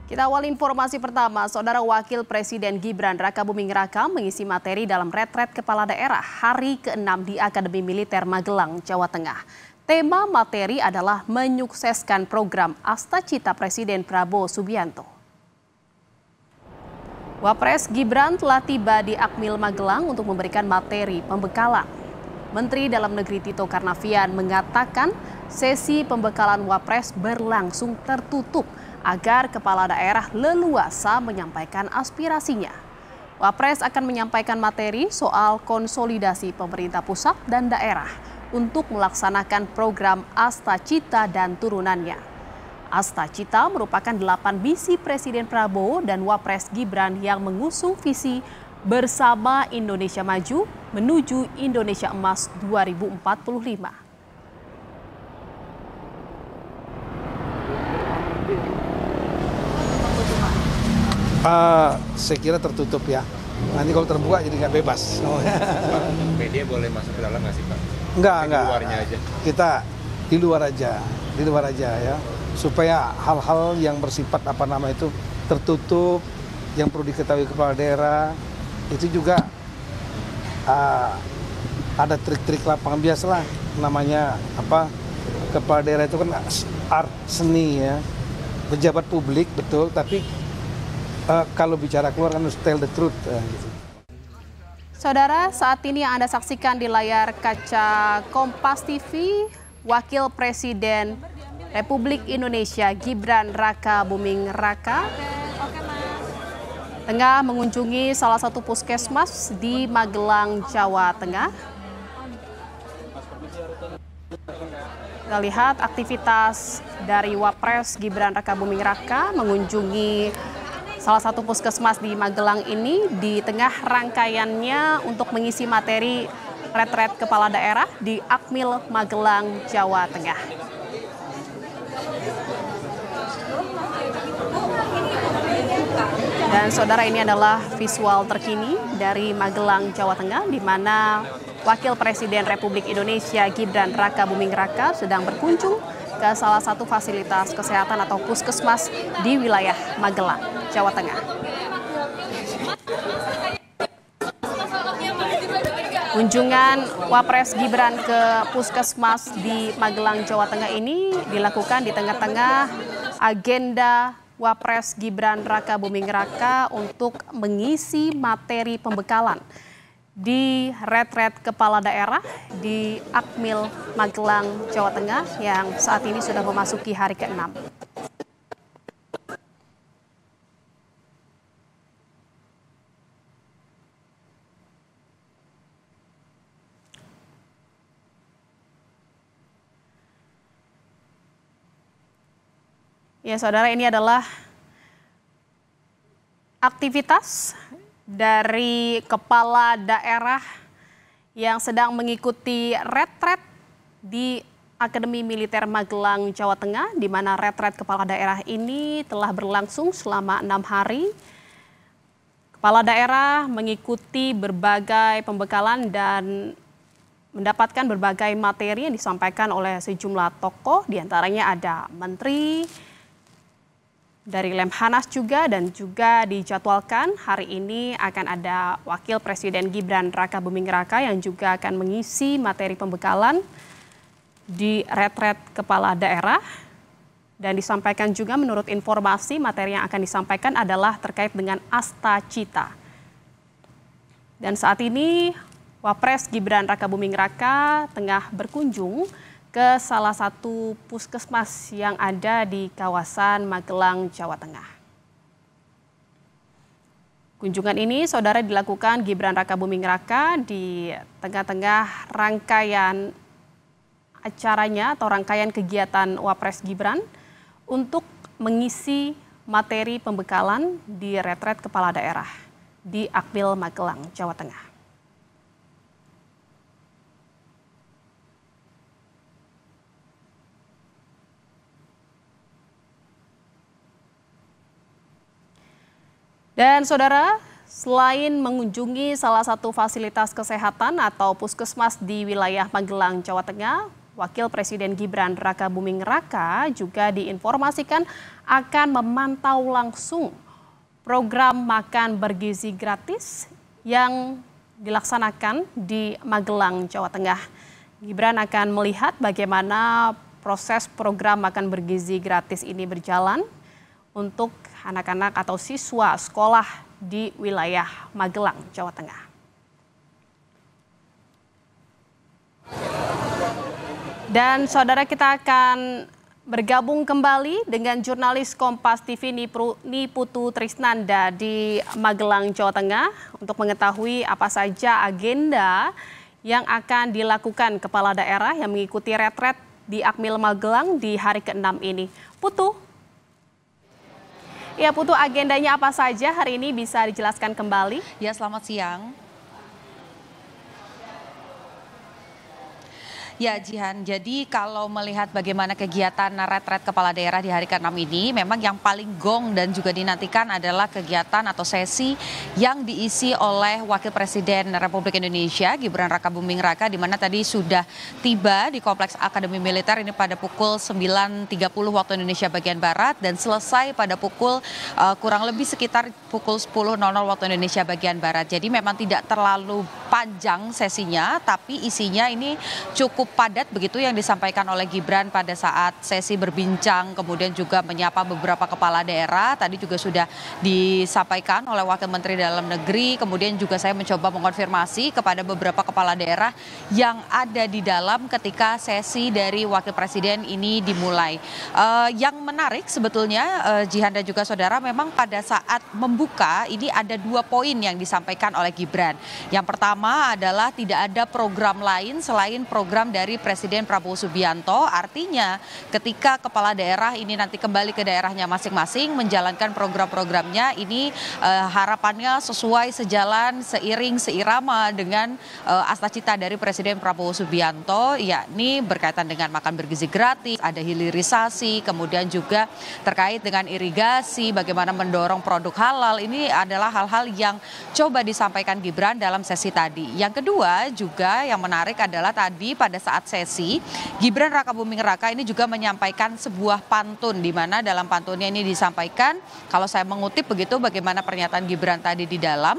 Kita awal informasi pertama, Saudara Wakil Presiden Gibran Rakabuming Raka mengisi materi dalam retret kepala daerah hari ke-6 di Akademi Militer Magelang, Jawa Tengah. Tema materi adalah menyukseskan program Astacita Presiden Prabowo Subianto. Wapres Gibran telah tiba di Akmil Magelang untuk memberikan materi pembekalan. Menteri Dalam Negeri Tito Karnavian mengatakan sesi pembekalan Wapres berlangsung tertutup agar kepala daerah leluasa menyampaikan aspirasinya. Wapres akan menyampaikan materi soal konsolidasi pemerintah pusat dan daerah untuk melaksanakan program Astacita dan turunannya. Astacita merupakan 8 misi Presiden Prabowo dan Wapres Gibran yang mengusung visi bersama Indonesia Maju menuju Indonesia Emas 2045. Saya kira tertutup ya. Nanti kalau terbuka jadi nggak bebas. Pak, media boleh masuk ke dalam nggak sih Pak? Enggak. Di luarnya aja. Kita di luar aja ya. Supaya hal-hal yang bersifat tertutup, yang perlu diketahui kepala daerah, itu juga ada trik-trik lapangan biasalah. Namanya kepala daerah itu kan art seni ya. Pejabat publik betul, tapi kalau bicara keluar kan harus tell the truth. Gitu. Saudara, saat ini yang Anda saksikan di layar kaca Kompas TV, Wakil Presiden Republik Indonesia Gibran Rakabuming Raka tengah mengunjungi salah satu puskesmas di Magelang, Jawa Tengah. Kita lihat aktivitas dari Wapres Gibran Rakabuming Raka mengunjungi salah satu puskesmas di Magelang ini di tengah rangkaiannya untuk mengisi materi retret kepala daerah di Akmil Magelang, Jawa Tengah. Dan saudara, ini adalah visual terkini dari Magelang, Jawa Tengah, di mana Wakil Presiden Republik Indonesia Gibran Rakabuming Raka sedang berkunjung ke salah satu fasilitas kesehatan atau puskesmas di wilayah Magelang, Jawa Tengah. Kunjungan Wapres Gibran ke puskesmas di Magelang, Jawa Tengah ini dilakukan di tengah-tengah agenda Wapres Gibran Rakabuming Raka untuk mengisi materi pembekalan di retret kepala daerah di Akmil Magelang, Jawa Tengah yang saat ini sudah memasuki hari ke-6. Ya, saudara, ini adalah aktivitas dari kepala daerah yang sedang mengikuti retret di Akademi Militer Magelang, Jawa Tengah, di mana retret kepala daerah ini telah berlangsung selama 6 hari. Kepala daerah mengikuti berbagai pembekalan dan mendapatkan berbagai materi yang disampaikan oleh sejumlah tokoh, diantaranya ada menteri, dari Lemhanas juga, dan juga dijadwalkan hari ini akan ada Wakil Presiden Gibran Rakabuming Raka yang juga akan mengisi materi pembekalan di retret kepala daerah. Dan disampaikan juga menurut informasi materi yang akan disampaikan adalah terkait dengan Astacita. Dan saat ini Wapres Gibran Rakabuming Raka tengah berkunjung ke salah satu puskesmas yang ada di kawasan Magelang, Jawa Tengah. Kunjungan ini, saudara, dilakukan Gibran Rakabuming Raka di tengah-tengah rangkaian acaranya atau rangkaian kegiatan Wapres Gibran untuk mengisi materi pembekalan di retret kepala daerah di Akmil Magelang, Jawa Tengah. Dan saudara, selain mengunjungi salah satu fasilitas kesehatan atau puskesmas di wilayah Magelang, Jawa Tengah, Wakil Presiden Gibran Raka Buming Raka juga diinformasikan akan memantau langsung program makan bergizi gratis yang dilaksanakan di Magelang, Jawa Tengah. Gibran akan melihat bagaimana proses program makan bergizi gratis ini berjalan untuk anak-anak atau siswa sekolah di wilayah Magelang, Jawa Tengah. Dan saudara, kita akan bergabung kembali dengan jurnalis Kompas TV Niputu Trisnanda di Magelang, Jawa Tengah untuk mengetahui apa saja agenda yang akan dilakukan kepala daerah yang mengikuti retret di Akmil Magelang di hari ke-6 ini. Putu. Ya Putu, agendanya apa saja hari ini bisa dijelaskan kembali? Ya, selamat siang. Ya Jihan, jadi kalau melihat bagaimana kegiatan retret kepala daerah di hari ke-6 ini, memang yang paling gong dan juga dinantikan adalah kegiatan atau sesi yang diisi oleh Wakil Presiden Republik Indonesia Gibran Raka Buming Raka, di mana tadi sudah tiba di Kompleks Akademi Militer ini pada pukul 9.30 waktu Indonesia bagian Barat dan selesai pada pukul kurang lebih sekitar pukul 10.00 waktu Indonesia bagian Barat. Jadi memang tidak terlalu panjang sesinya, tapi isinya ini cukup padat begitu yang disampaikan oleh Gibran pada saat sesi berbincang, kemudian juga menyapa beberapa kepala daerah. Tadi juga sudah disampaikan oleh Wakil Menteri Dalam Negeri, kemudian juga saya mencoba mengonfirmasi kepada beberapa kepala daerah yang ada di dalam ketika sesi dari Wakil Presiden ini dimulai. Yang menarik sebetulnya Jihan dan juga saudara, memang pada saat membuka ini ada 2 poin yang disampaikan oleh Gibran. Yang pertama adalah tidak ada program lain selain program dari Presiden Prabowo Subianto. Artinya ketika kepala daerah ini nanti kembali ke daerahnya masing-masing menjalankan program-programnya, ini harapannya sesuai sejalan, seiring, seirama dengan cita-cita dari Presiden Prabowo Subianto, yakni berkaitan dengan makan bergizi gratis, ada hilirisasi, kemudian juga terkait dengan irigasi, bagaimana mendorong produk halal. Ini adalah hal-hal yang coba disampaikan Gibran dalam sesi tadi. Yang kedua juga yang menarik adalah tadi pada saat sesi, Gibran Raka Buming Raka ini juga menyampaikan sebuah pantun, di mana dalam pantunnya ini disampaikan, kalau saya mengutip begitu bagaimana pernyataan Gibran tadi di dalam,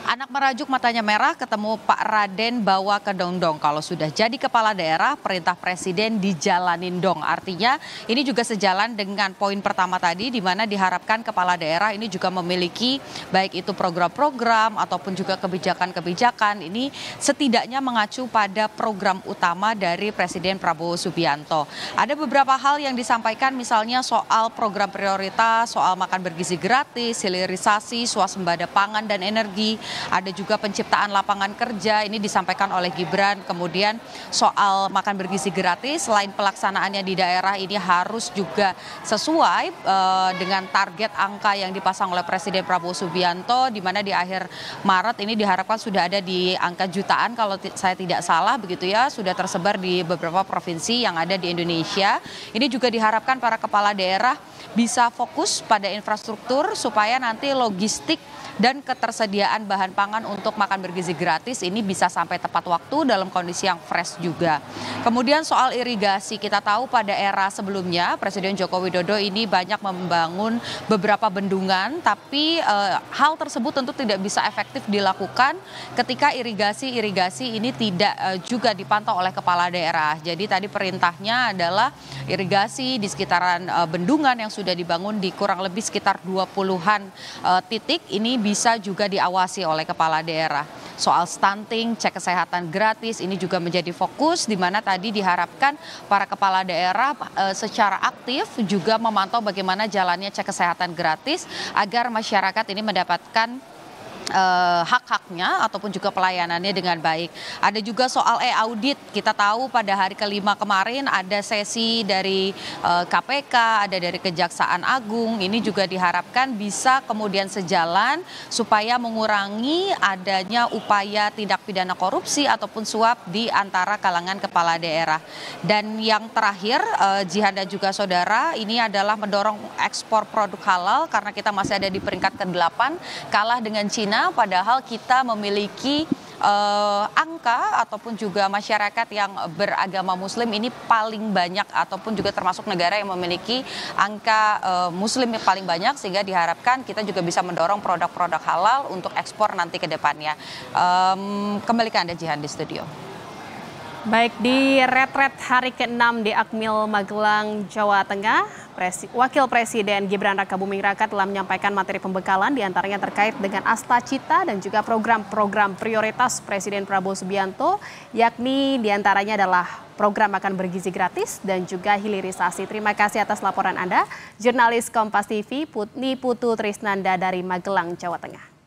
anak merajuk matanya merah ketemu Pak Raden bawa ke dong-dong. Kalau sudah jadi kepala daerah, perintah presiden dijalanin dong. Artinya ini juga sejalan dengan poin pertama tadi, di mana diharapkan kepala daerah ini juga memiliki baik itu program-program ataupun juga kebijakan-kebijakan. Ini setidaknya mengacu pada program utama dari Presiden Prabowo Subianto. Ada beberapa hal yang disampaikan, misalnya soal program prioritas, soal makan bergizi gratis, hilirisasi, swasembada pangan dan energi. Ada juga penciptaan lapangan kerja, ini disampaikan oleh Gibran. Kemudian soal makan bergizi gratis, selain pelaksanaannya di daerah ini harus juga sesuai dengan target angka yang dipasang oleh Presiden Prabowo Subianto, di mana di akhir Maret ini diharapkan sudah ada di angka jutaan kalau saya tidak salah begitu ya, sudah tersebar di beberapa provinsi yang ada di Indonesia. Ini juga diharapkan para kepala daerah bisa fokus pada infrastruktur supaya nanti logistik dan ketersediaan bahan pangan untuk makan bergizi gratis ini bisa sampai tepat waktu dalam kondisi yang fresh juga. Kemudian soal irigasi, kita tahu pada era sebelumnya Presiden Joko Widodo ini banyak membangun beberapa bendungan, tapi hal tersebut tentu tidak bisa efektif dilakukan ketika irigasi ini tidak juga dipantau oleh kepala daerah. Jadi tadi perintahnya adalah irigasi di sekitaran bendungan yang sudah dibangun di kurang lebih sekitar 20-an titik ini bisa juga diawasi oleh kepala daerah. Soal stunting, cek kesehatan gratis ini juga menjadi fokus, di mana tadi diharapkan para kepala daerah secara aktif juga memantau bagaimana jalannya cek kesehatan gratis agar masyarakat ini mendapatkan hak-haknya ataupun juga pelayanannya dengan baik. Ada juga soal e-audit. Kita tahu pada hari ke-5 kemarin ada sesi dari KPK, ada dari Kejaksaan Agung. Ini juga diharapkan bisa kemudian sejalan supaya mengurangi adanya upaya tindak pidana korupsi ataupun suap di antara kalangan kepala daerah. Dan yang terakhir, Jihan dan juga saudara, ini adalah mendorong ekspor produk halal karena kita masih ada di peringkat ke-8, kalah dengan Cina. Padahal kita memiliki angka ataupun juga masyarakat yang beragama Muslim ini paling banyak ataupun juga termasuk negara yang memiliki angka Muslim yang paling banyak, sehingga diharapkan kita juga bisa mendorong produk-produk halal untuk ekspor nanti ke depannya. Kembali ke Anda Jihan di studio. Baik, di retret hari ke-6 di Akmil Magelang, Jawa Tengah, Wakil Presiden Gibran Rakabuming Raka telah menyampaikan materi pembekalan diantaranya terkait dengan Asta Cita dan juga program-program prioritas Presiden Prabowo Subianto, yakni diantaranya adalah program makan bergizi gratis dan juga hilirisasi. Terima kasih atas laporan Anda, jurnalis Kompas TV Putni Putu Trisnanda dari Magelang, Jawa Tengah.